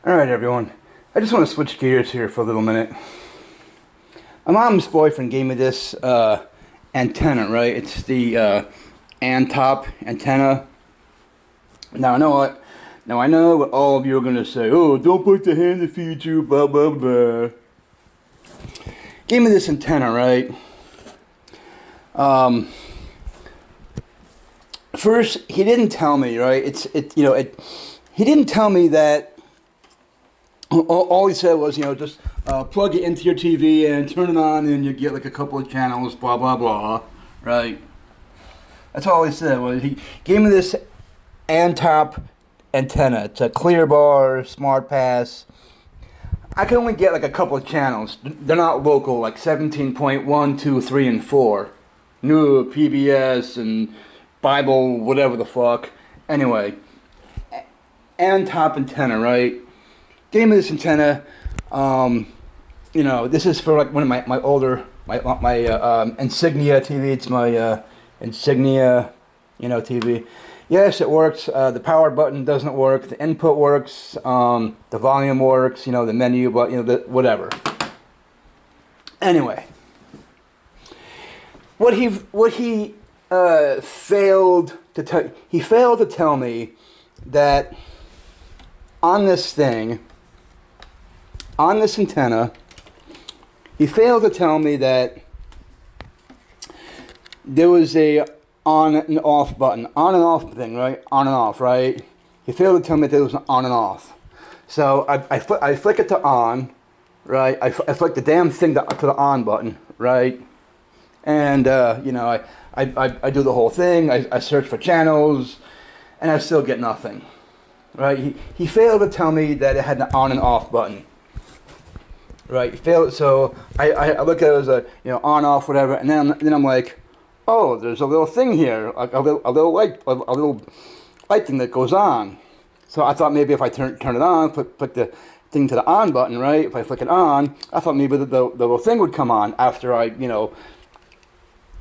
Alright everyone, I just want to switch gears here for a little minute. My mom's boyfriend gave me this antenna, right? It's the Antop antenna. Now I know what all of you are going to say. Oh, don't put the hand that feeds you, blah blah blah. Gave me this antenna, right? First, he didn't tell me, right? He didn't tell me that. All he said was, just plug it into your TV and turn it on, and you get like a couple of channels, blah blah blah, right? That's all he said. Was he gave me this Antop antenna. It's a clear bar, smart pass. I can only get like a couple of channels. They're not local, like 17.1, 2, 3, and 4. New PBS and Bible, whatever the fuck. Anyway, Antop antenna, right? Gave me this antenna. This is for like one of my older Insignia TV. It's my Insignia, TV. Yes, it works. The power button doesn't work. The input works. The volume works. The menu, but whatever. Anyway, what he failed to tell me that on this thing. On this antenna, he failed to tell me that there was a on and off button. On and off thing, right? On and off, right? He failed to tell me that there was an on and off. So I flick it to on, right? I flick the damn thing to the on button, right? And, I do the whole thing. I search for channels, and I still get nothing, right? He failed to tell me that it had an on and off button. Right, failed. So I look at it as a on off whatever, and then I'm like, oh, there's a little thing here, like a little light thing that goes on. So I thought maybe if I turn it on, put the thing to the on button, right? If I flick it on, I thought maybe the little thing would come on after I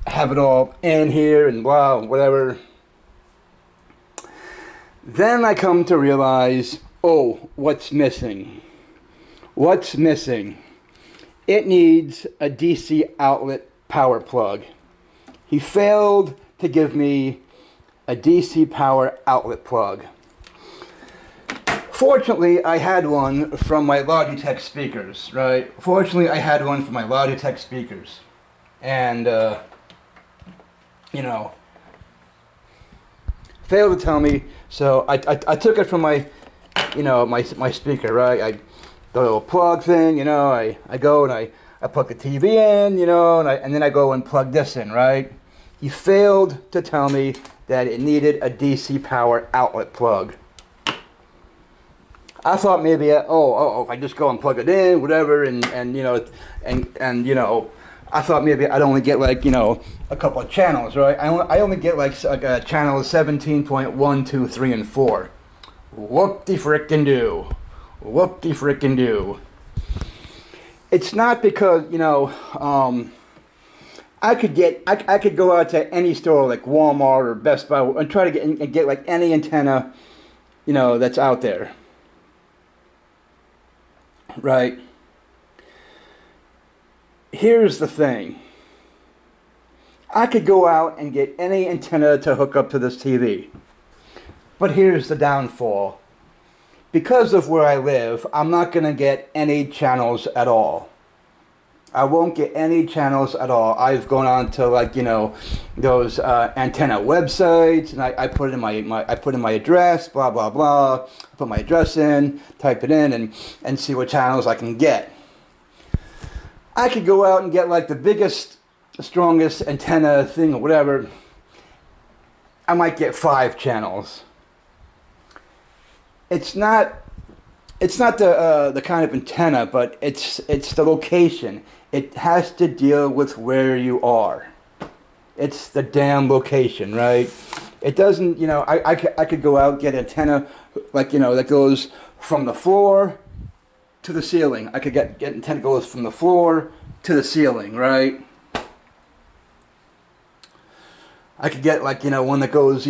have it all in here and blah whatever. Then I come to realize, oh, what's missing? What's missing? It needs a DC outlet power plug. He failed to give me a DC power outlet plug. Fortunately, I had one from my Logitech speakers, right? Fortunately, I had one from my Logitech speakers. And, failed to tell me, so I took it from my, my speaker, right? The little plug thing, I go and I plug the TV in, and then I go and plug this in, right? He failed to tell me that it needed a DC power outlet plug. I thought maybe, if I just go and plug it in, whatever, and I thought maybe I'd only get like, a couple of channels, right? I only get like channels 17.1, 2, 3, and 4. Whoop-de-frickin-do. Whoop-de-frickin-do. It's not because, I could go out to any store like Walmart or Best Buy and try to get like any antenna, that's out there. Right? Here's the thing. I could go out and get any antenna to hook up to this TV. But here's the downfall. Because of where I live, I'm not going to get any channels at all. I won't get any channels at all. I've gone on to like, those antenna websites, and I put in my address, blah blah blah. I put my address in, type it in, and see what channels I can get. I could go out and get like the biggest, strongest antenna thing or whatever. I might get 5 channels. It's not the kind of antenna, but it's the location. It has to deal with where you are. It's the damn location, right? It doesn't, I could go out and get an antenna, like, that goes from the floor to the ceiling. I could get an antenna that goes from the floor to the ceiling, right? I could get like, one that goes,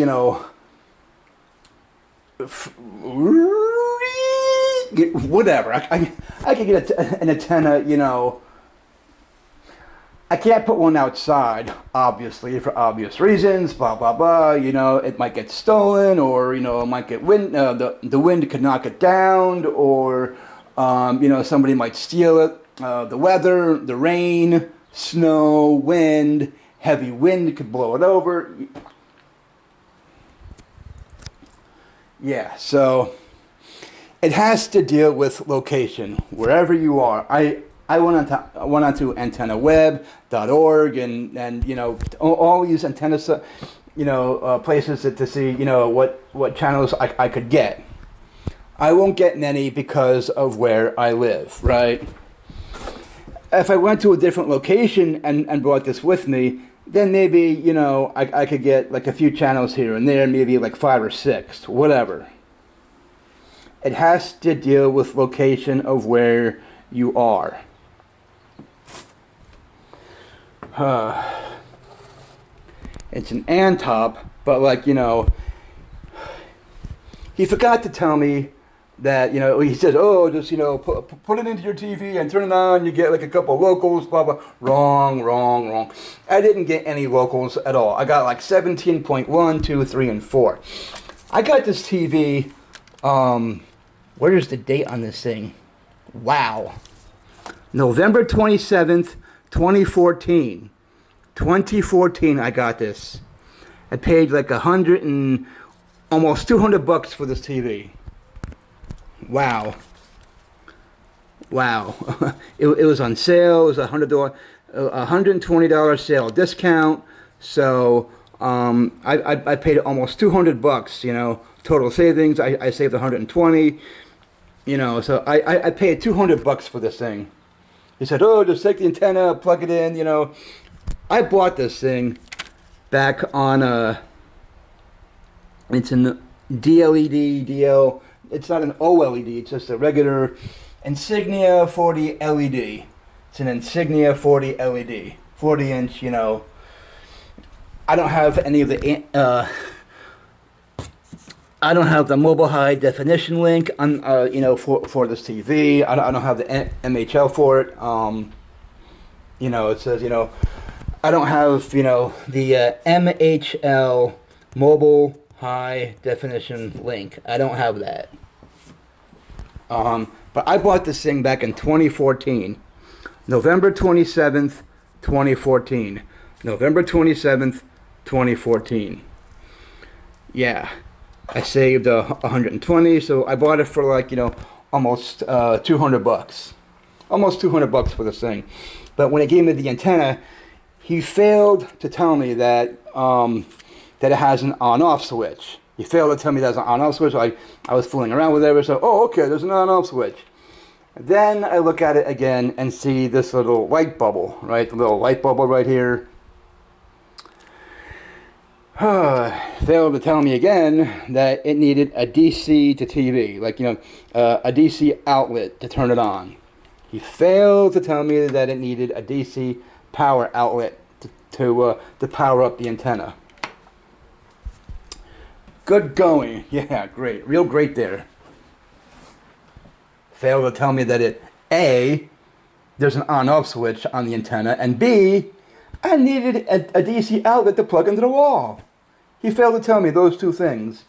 whatever. I could get an antenna, you know. I can't put one outside, obviously, for obvious reasons, blah, blah, blah. You know, it might get stolen, or, you know, it might get wind, the wind could knock it down, or, you know, somebody might steal it. The weather, the rain, snow, wind, heavy wind could blow it over. Yeah, so it has to deal with location, wherever you are. I went onto antennaweb.org and you know, all these antenna, you know, places to see, you know, what channels I could get. I won't get many because of where I live, right? If I went to a different location and brought this with me, then maybe, you know, I could get like a few channels here and there, maybe like 5 or 6, whatever. It has to deal with location of where you are. It's an Antop, but like, you know, he forgot to tell me that, you know, he said, oh, just, you know, put it into your TV and turn it on, you get like a couple of locals, blah, blah. Wrong, wrong, wrong. I didn't get any locals at all. I got like 17.1, 2, 3, and 4. I got this TV, where's the date on this thing? Wow. November 27th, 2014. 2014 I got this. I paid like almost $200 for this TV. Wow. Wow. it was on sale. It was $120 sale discount. So I paid almost $200, you know, total savings. I saved 120, you know, so I paid $200 for this thing. He said, oh, just take the antenna, plug it in, you know. I bought this thing back on it's an DLED, DL, it's not an OLED, it's just a regular Insignia 40 LED. It's an Insignia 40 LED, 40 inch, you know. I don't have any of the, I don't have the mobile high definition link on, you know, for this TV. I don't have the MHL for it. You know, it says, you know, I don't have, you know, the MHL mobile high definition link. I don't have that. But I bought this thing back in 2014, November 27th, 2014. November 27th, 2014. Yeah. I saved 120, so I bought it for like, you know, almost $200. Almost $200 for this thing. But when he gave me the antenna, he failed to tell me that that it has an on-off switch. He failed to tell me there's an on-off switch. I was fooling around with it, so, oh, okay, there's an on-off switch. Then I look at it again and see this little light bubble, right? The little light bubble right here. Failed to tell me again that it needed a DC to TV, like, you know, a DC outlet to turn it on. He failed to tell me that it needed a DC power outlet to power up the antenna. Good going. Yeah, great. Real great there. Failed to tell me that it, A, there's an on-off switch on the antenna, and B, I needed a DC outlet to plug into the wall. He failed to tell me those two things.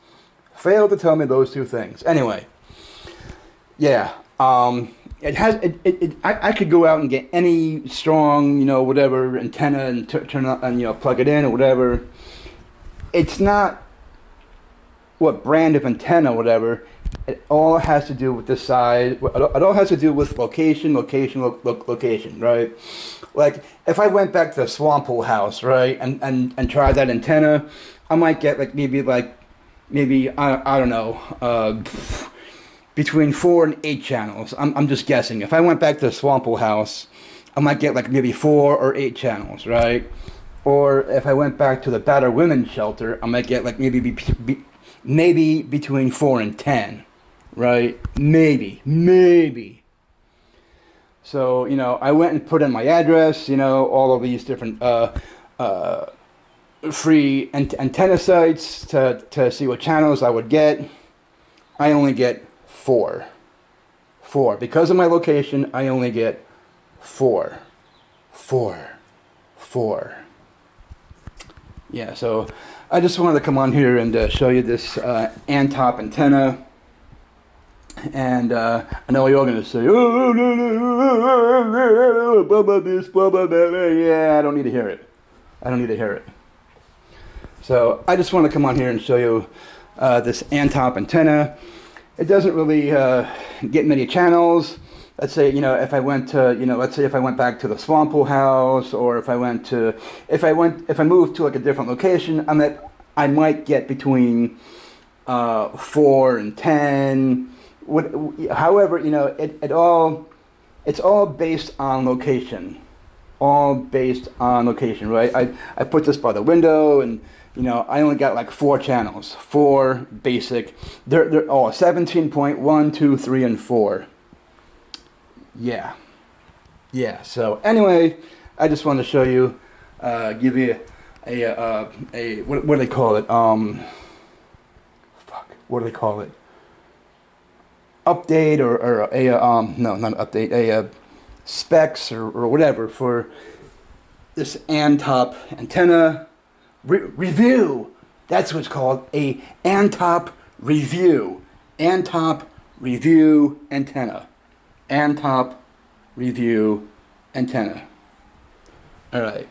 Failed to tell me those two things. Anyway, yeah, I could go out and get any strong, you know, whatever antenna and turn it on and, you know, plug it in or whatever. It's not what brand of antenna, whatever. It all has to do with the size. It all has to do with location, location, right? Like, if I went back to the swamp hole house, right, and tried that antenna, I might get like maybe I don't know, between 4 and 8 channels. I'm just guessing. If I went back to the swamp hole house, I might get like maybe 4 or 8 channels, right? Or if I went back to the battered women's shelter, I might get like maybe between 4 and 10, right? Maybe. So, you know, I went and put in my address, you know, all of these different free antenna sites to see what channels I would get. I only get 4. 4. Because of my location, I only get 4. 4. 4. Yeah, so I just wanted to come on here and show you this Antop antenna. And I know you're all going to say, oh, no, no, blah, blah, this, blah, blah, blah, blah. Yeah, I don't need to hear it. I don't need to hear it. So I just want to come on here and show you this Antop antenna. It doesn't really get many channels. Let's say, you know, if I went to, you know, let's say if I went back to the swamp pool house, or if I moved to like a different location, I might get between 4 and 10. However, you know, it's all based on location. All based on location, right? I put this by the window, and you know, I only got like 4 channels, 4 basic. They're all 17.1, 2, 3, and 4. Yeah. So anyway, I just wanted to show you, give you a what do they call it? What do they call it? Update or a no, not update, a specs or whatever for this Antop antenna review. That's what it's called, a Antop review. Antop review antenna. Antop review antenna. All right.